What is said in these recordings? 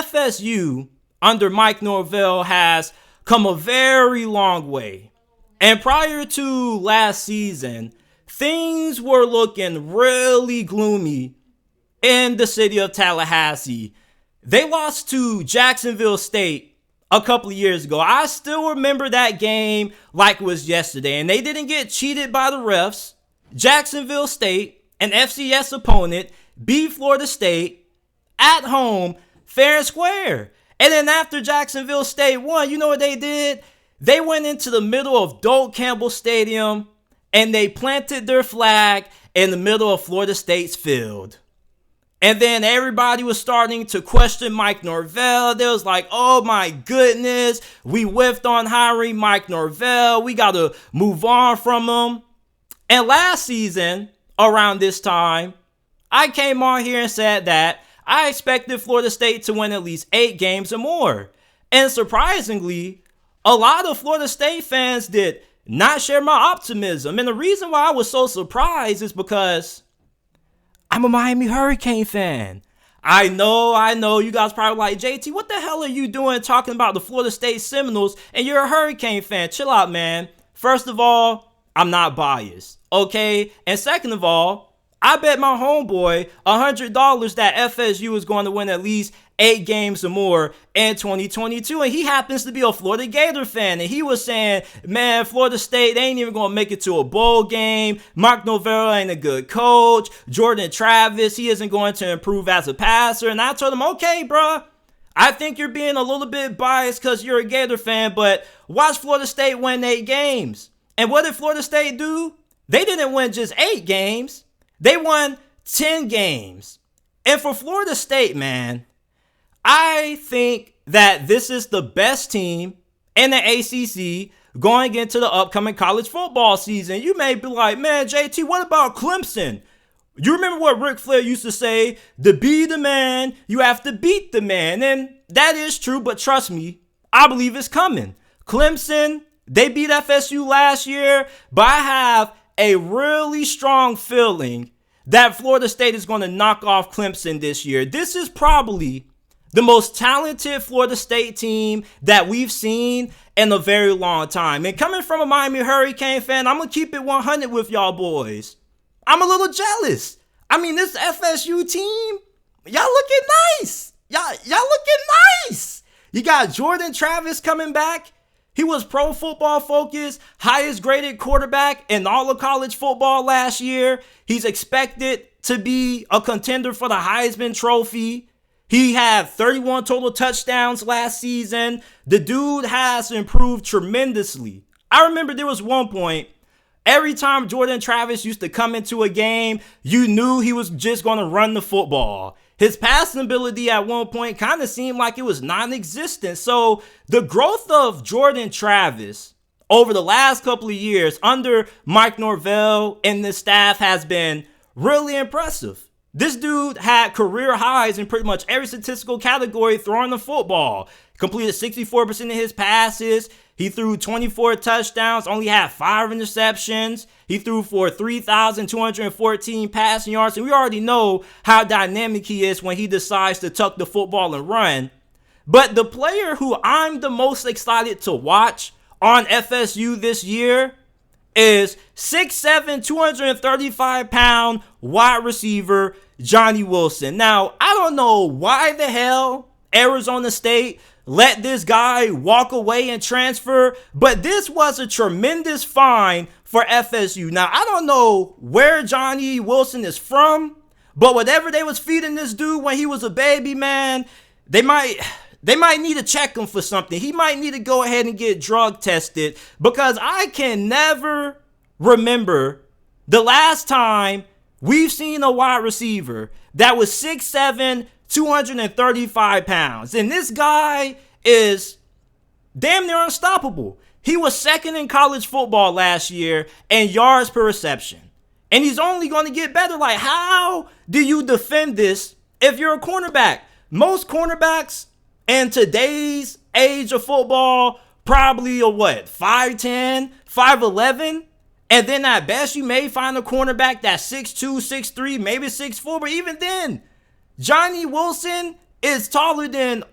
FSU under Mike Norvell has come a very long way. And prior to last season, things were looking really gloomy in the city of Tallahassee. They lost to Jacksonville State a couple of years ago. I still remember that game like it was yesterday. And they didn't get cheated by the refs. Jacksonville State, an FCS opponent, beat Florida State at home, fair and square. And then after Jacksonville State won, you know what they did? They went into the middle of Doak Campbell Stadium and they planted their flag in the middle of Florida State's field. And then everybody was starting to question Mike Norvell. They was like, oh my goodness, we whiffed on hiring Mike Norvell. We got to move on from him. And last season, around this time, I came on here and said that I expected Florida State to win at least 8 games or more. And surprisingly, a lot of Florida State fans did not share my optimism. And the reason why I was so surprised is because I'm a Miami Hurricane fan. I know. You guys probably like, JT, what the hell are you doing talking about the Florida State Seminoles and you're a Hurricane fan? Chill out, man. First of all, I'm not biased, okay? And second of all, I bet my homeboy $100 that FSU is going to win at least 8 games or more in 2022. And he happens to be a Florida Gator fan. And he was saying, man, Florida State, they ain't even going to make it to a bowl game. Mike Norvell ain't a good coach. Jordan Travis, he isn't going to improve as a passer. And I told him, okay, bro, I think you're being a little bit biased because you're a Gator fan, but watch Florida State win 8 games. And what did Florida State do? They didn't win just 8 games. They won 10 games. And for Florida State, man, I think that this is the best team in the ACC going into the upcoming college football season. You may be like, man, JT, what about Clemson? You remember what Ric Flair used to say? To be the man, you have to beat the man. And that is true, but trust me, I believe it's coming. Clemson, they beat FSU last year, but I have a really strong feeling that Florida State is going to knock off Clemson this year. This is probably the most talented Florida State team that we've seen in a very long time. And coming from a Miami Hurricane fan, I'm going to keep it 100 with y'all boys. I'm a little jealous. I mean, this FSU team, y'all looking nice. Y'all looking nice. You got Jordan Travis coming back. He was Pro Football Focus, highest graded quarterback in all of college football last year. He's expected to be a contender for the Heisman Trophy. He had 31 total touchdowns last season. The dude has improved tremendously. I remember there was one point, every time Jordan Travis used to come into a game, you knew he was just going to run the football. His passing ability at one point kind of seemed like it was non-existent. So the growth of Jordan Travis over the last couple of years under Mike Norvell and the staff has been really impressive. This dude had career highs in pretty much every statistical category throwing the football. Completed 64% of his passes. He threw 24 touchdowns, only had 5 interceptions. He threw for 3,214 passing yards. And we already know how dynamic he is when he decides to tuck the football and run. But the player who I'm the most excited to watch on FSU this year is 6'7", 235-pound wide receiver Johnny Wilson. Now, I don't know why the hell Arizona State let this guy walk away and transfer, but this was a tremendous find for FSU. Now, I don't know where Johnny Wilson is from, but whatever they was feeding this dude when he was a baby, man, they might need to check him for something. He might need to go ahead and get drug tested, because I can never remember the last time we've seen a wide receiver that was 6'7", 235 pounds. And this guy is damn near unstoppable. He was second in college football last year in yards per reception. And he's only going to get better. Like, how do you defend this if you're a cornerback? Most cornerbacks in today's age of football probably a 5'10", 5'11", and then at best you may find a cornerback that's 6'2", 6'3", maybe 6'4", but even then, Johnny Wilson is taller than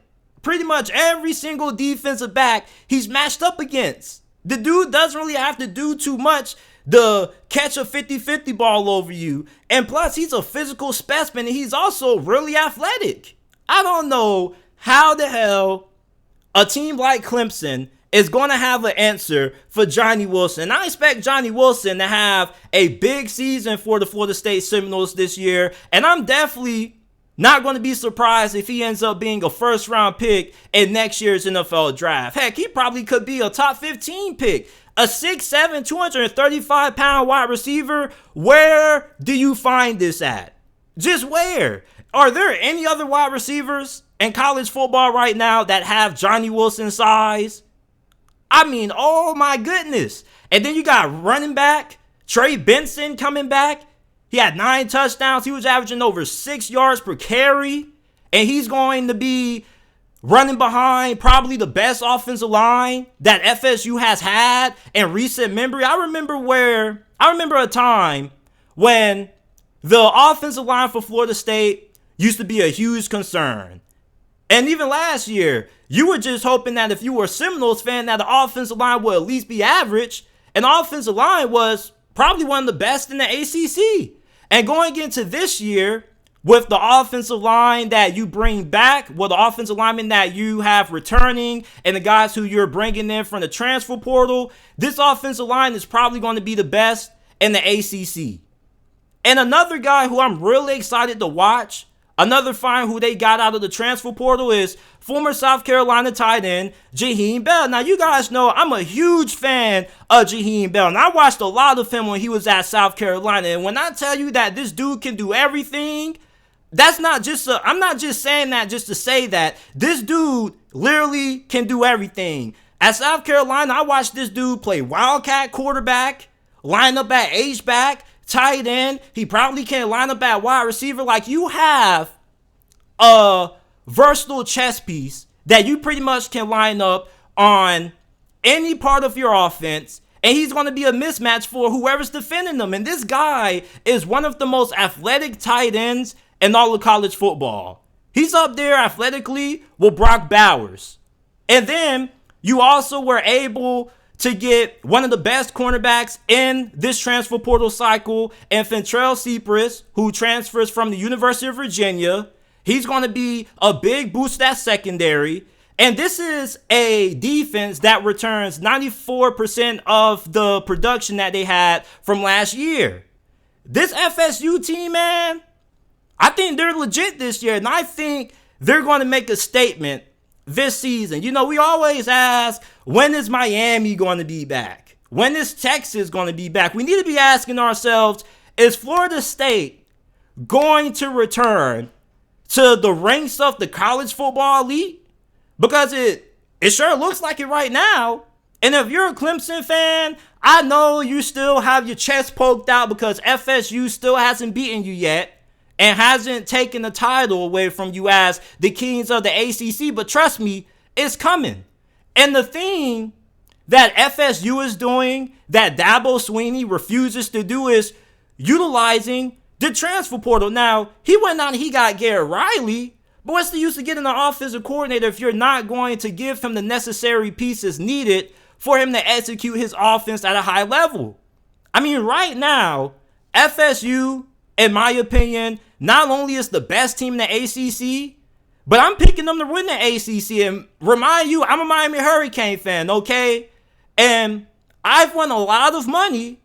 pretty much every single defensive back he's matched up against. The dude doesn't really have to do too much to catch a 50-50 ball over you. And plus, he's a physical specimen, and he's also really athletic. I don't know how the hell a team like Clemson is going to have an answer for Johnny Wilson. I expect Johnny Wilson to have a big season for the Florida State Seminoles this year, and I'm definitely not going to be surprised if he ends up being a first-round pick in next year's NFL draft. Heck, he probably could be a top 15 pick. A 6'7", 235-pound wide receiver, where do you find this at? Just where? Are there any other wide receivers in college football right now that have Johnny Wilson's size? I mean, oh my goodness. And then you got running back Trey Benson coming back. He had 9 touchdowns. He was averaging over 6 yards per carry. And he's going to be running behind probably the best offensive line that FSU has had in recent memory. I remember a time when the offensive line for Florida State used to be a huge concern. And even last year, you were just hoping that if you were a Seminoles fan, that the offensive line would at least be average. And the offensive line was probably one of the best in the ACC. And going into this year, with the offensive line that you bring back, with the offensive linemen that you have returning, and the guys who you're bringing in from the transfer portal, this offensive line is probably going to be the best in the ACC. And another guy who I'm really excited to watch, another find who they got out of the transfer portal, is former South Carolina tight end Jaheim Bell. Now, you guys know I'm a huge fan of Jaheim Bell, and I watched a lot of him when he was at South Carolina. And when I tell you that this dude can do everything, I'm not just saying that just to say that. This dude literally can do everything. At South Carolina, I watched this dude play wildcat quarterback, line up at H-back, tight end. He probably can line up at wide receiver. Like, you have a versatile chess piece that you pretty much can line up on any part of your offense, and he's going to be a mismatch for whoever's defending them. And this guy is one of the most athletic tight ends in all of college football. He's up there athletically with Brock Bowers. And then you also were able to get one of the best cornerbacks in this transfer portal cycle, and Fentrell Cypress, who transfers from the University of Virginia. He's going to be a big boost to that secondary. And this is a defense that returns 94% of the production that they had from last year. This FSU team, man, I think they're legit this year, and I think they're going to make a statement this season. You know, we always ask, when is Miami going to be back? When is Texas going to be back? We need to be asking ourselves, is Florida State going to return to the ranks of the college football elite? Because it sure looks like it right now. And if you're a Clemson fan, I know you still have your chest poked out because FSU still hasn't beaten you yet and hasn't taken the title away from you as the kings of the ACC. But trust me, it's coming. And the thing that FSU is doing that Dabo Swinney refuses to do is utilizing the transfer portal. Now, he went out and he got Garrett Riley, but what's the use of getting an offensive coordinator if you're not going to give him the necessary pieces needed for him to execute his offense at a high level? I mean, right now, FSU, in my opinion, not only is the best team in the ACC, but I'm picking them to win the ACC. And remind you, I'm a Miami Hurricane fan, okay? And I've won a lot of money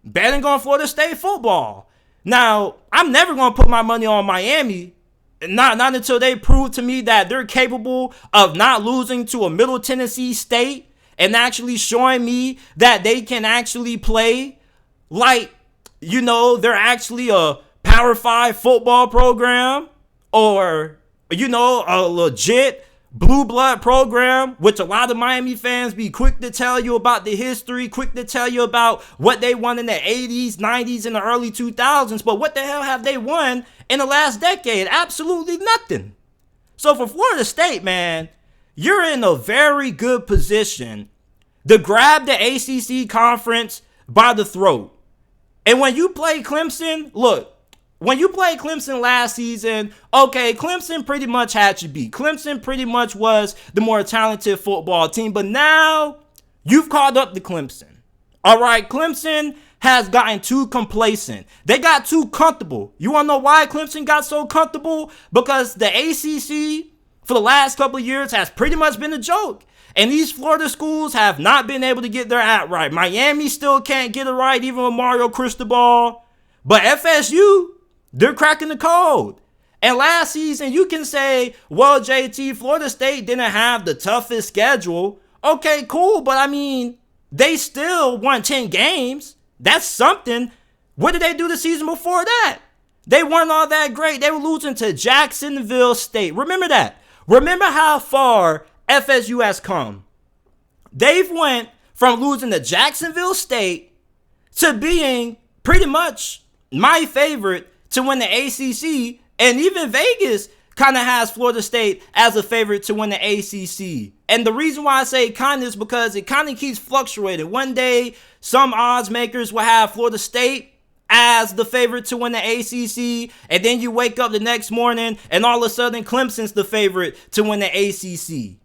betting on Florida State football. Now, I'm never going to put my money on Miami, not until they prove to me that they're capable of not losing to a Middle Tennessee State and actually showing me that they can actually play like, you know, they're actually a Power 5 football program, or, you know, a legit blue blood program, which a lot of Miami fans be quick to tell you about the history, quick to tell you about what they won in the 80s, 90s, and the early 2000s. But what the hell have they won in the last decade? Absolutely nothing. So for Florida State, man, you're in a very good position to grab the ACC conference by the throat. And when you play Clemson, look, when you played Clemson last season, okay, Clemson pretty much had you beat. Clemson pretty much was the more talented football team, but now you've caught up to Clemson. All right, Clemson has gotten too complacent. They got too comfortable. You want to know why Clemson got so comfortable? Because the ACC for the last couple of years has pretty much been a joke. And these Florida schools have not been able to get their act right. Miami still can't get it right, even with Mario Cristobal. But FSU, they're cracking the code. And last season, you can say, well, JT, Florida State didn't have the toughest schedule. Okay, cool. But I mean, they still won 10 games. That's something. What did they do the season before that? They weren't all that great. They were losing to Jacksonville State. Remember that. Remember how far FSU has come. They've went from losing to Jacksonville State to being pretty much my favorite to win the ACC. And even Vegas kind of has Florida State as a favorite to win the ACC. And the reason why I say kind is because it kind of keeps fluctuating. One day, some odds makers will have Florida State as the favorite to win the ACC, and then you wake up the next morning and all of a sudden Clemson's the favorite to win the ACC.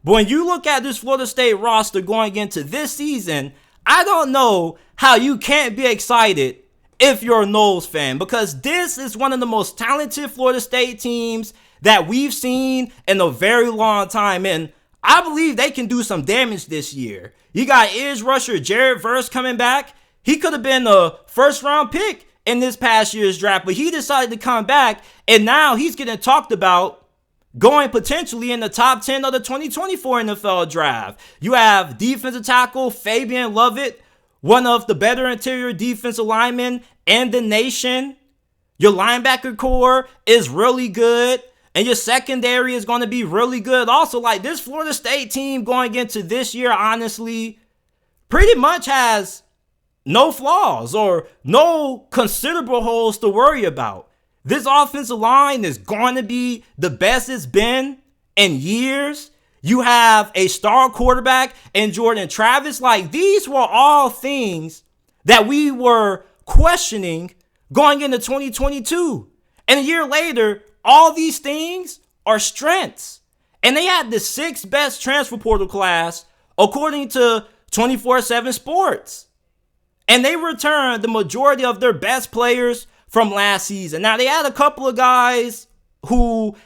But when you look at this Florida State roster going into this season, I don't know how you can't be excited if you're a Noles fan, because this is one of the most talented Florida State teams that we've seen in a very long time, and I believe they can do some damage this year. You got edge rusher Jared Verse coming back. He could have been a first-round pick in this past year's draft, but he decided to come back, and now he's getting talked about going potentially in the top 10 of the 2024 NFL draft. You have defensive tackle Fabian Lovett, one of the better interior defensive linemen in the nation. Your linebacker core is really good, and your secondary is going to be really good. Also, like, this Florida State team going into this year, honestly, pretty much has no flaws or no considerable holes to worry about. This offensive line is going to be the best it's been in years. You have a star quarterback in Jordan Travis. Like, these were all things that we were questioning going into 2022. And a year later, all these things are strengths. And they had the 6th best transfer portal class according to 24/7 Sports. And they returned the majority of their best players from last season. Now, they had a couple of guys who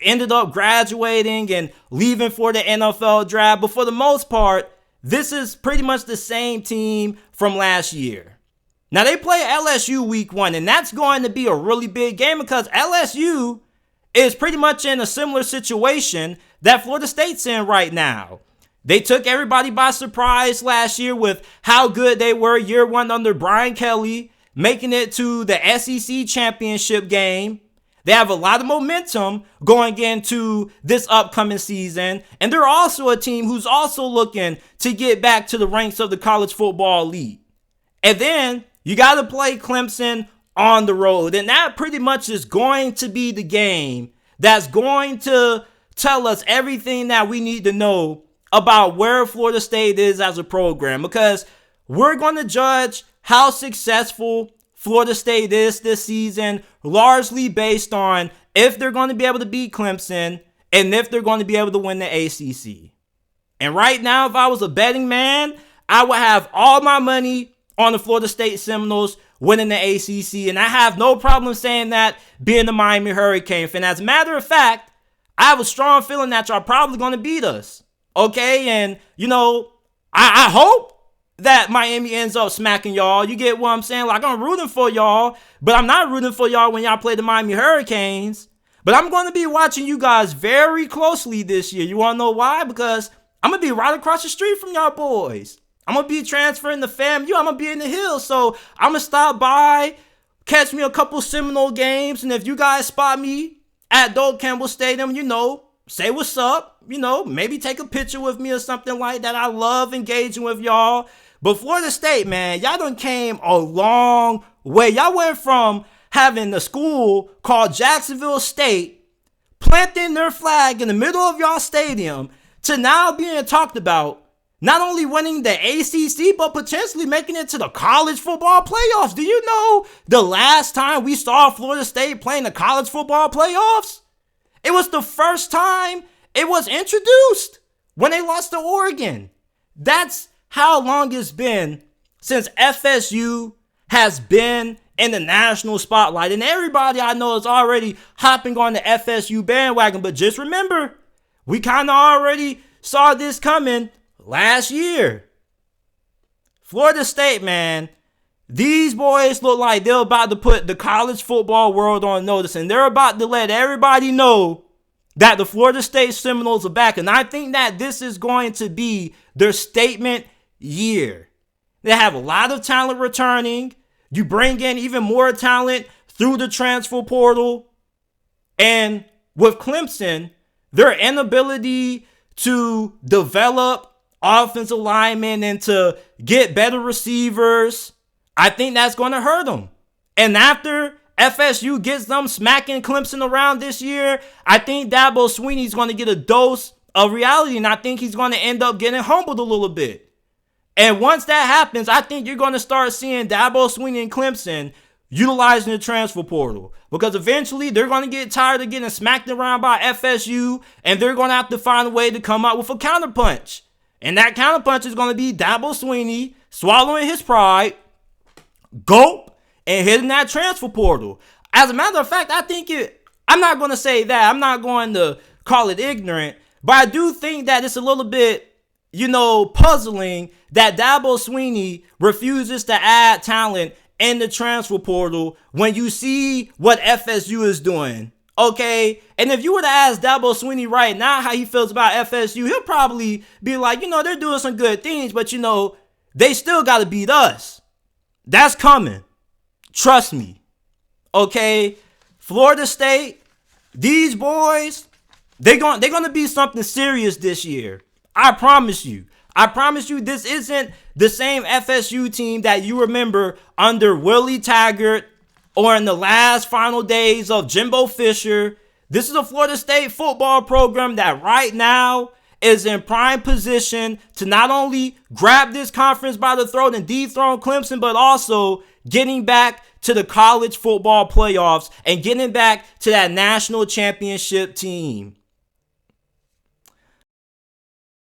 ended up graduating and leaving for the NFL draft. But for the most part, this is pretty much the same team from last year. Now, they play LSU week 1, and that's going to be a really big game because LSU is pretty much in a similar situation that Florida State's in right now. They took everybody by surprise last year with how good they were year 1 under Brian Kelly, making it to the SEC championship game. They have a lot of momentum going into this upcoming season. And they're also a team who's also looking to get back to the ranks of the college football elite. And then you got to play Clemson on the road. And that pretty much is going to be the game that's going to tell us everything that we need to know about where Florida State is as a program, because we're going to judge how successful Florida State is this season largely based on if they're going to be able to beat Clemson and if they're going to be able to win the ACC. And right now, if I was a betting man, I would have all my money on the Florida State Seminoles winning the ACC, and I have no problem saying that being the Miami Hurricane fan. As a matter of fact, I have a strong feeling that y'all probably going to beat us. Okay, and, you know, I hope that Miami ends up smacking y'all. You get what I'm saying? Like, I'm rooting for y'all, but I'm not rooting for y'all when y'all play the Miami Hurricanes. But I'm going to be watching you guys very closely this year. You want to know why? Because I'm going to be right across the street from y'all boys. I'm going to be transferring to FAMU. I'm going to be in the hills. So I'm going to stop by, catch me a couple Seminole games. And if you guys spot me at Doak Campbell Stadium, you know, say what's up. You know, maybe take a picture with me or something like that. I love engaging with y'all. But Florida State, man, y'all done came a long way. Y'all went from having a school called Jacksonville State planting their flag in the middle of y'all stadium to now being talked about Not only winning the ACC, but potentially making it to the college football playoffs. Do you know the last time we saw Florida State playing the college football playoffs? It was the first time it was introduced when they lost to Oregon. That's how long it's been since FSU has been in the national spotlight. And everybody I know is already hopping on the FSU bandwagon. But just remember, we kind of already saw this coming last year. Florida State, man, these boys look like they're about to put the college football world on notice. And they're about to let everybody know that the Florida State Seminoles are back. And I think that this is going to be their statement year. They have a lot of talent returning. You bring in even more talent through the transfer portal. And with Clemson, their inability to develop offensive linemen and to get better receivers, I think that's going to hurt them. And after FSU gets them smacking Clemson around this year, I think Dabo Swinney's going to get a dose of reality, and I think he's going to end up getting humbled a little bit. And once that happens, I think you're going to start seeing Dabo Swinney and Clemson utilizing the transfer portal, because eventually they're going to get tired of getting smacked around by FSU, and they're going to have to find a way to come out with a counterpunch. And that counterpunch is going to be Dabo Swinney swallowing his pride, gulp, and hitting that transfer portal. As a matter of fact, I'm not going to say that. I'm not going to call it ignorant, but I do think that it's a little bit, puzzling that Dabo Swinney refuses to add talent in the transfer portal when you see what FSU is doing. Okay? And if you were to ask Dabo Swinney right now how he feels about FSU, he'll probably be like, they're doing some good things, but they still got to beat us. That's coming. Trust me. Okay? Florida State, these boys, they're going to be something serious this year. I promise you. I promise you this isn't the same FSU team that you remember under Willie Taggart or in the last final days of Jimbo Fisher. This is a Florida State football program that right now is in prime position to not only grab this conference by the throat and dethrone Clemson, but also getting back to the college football playoffs and getting back to that national championship team.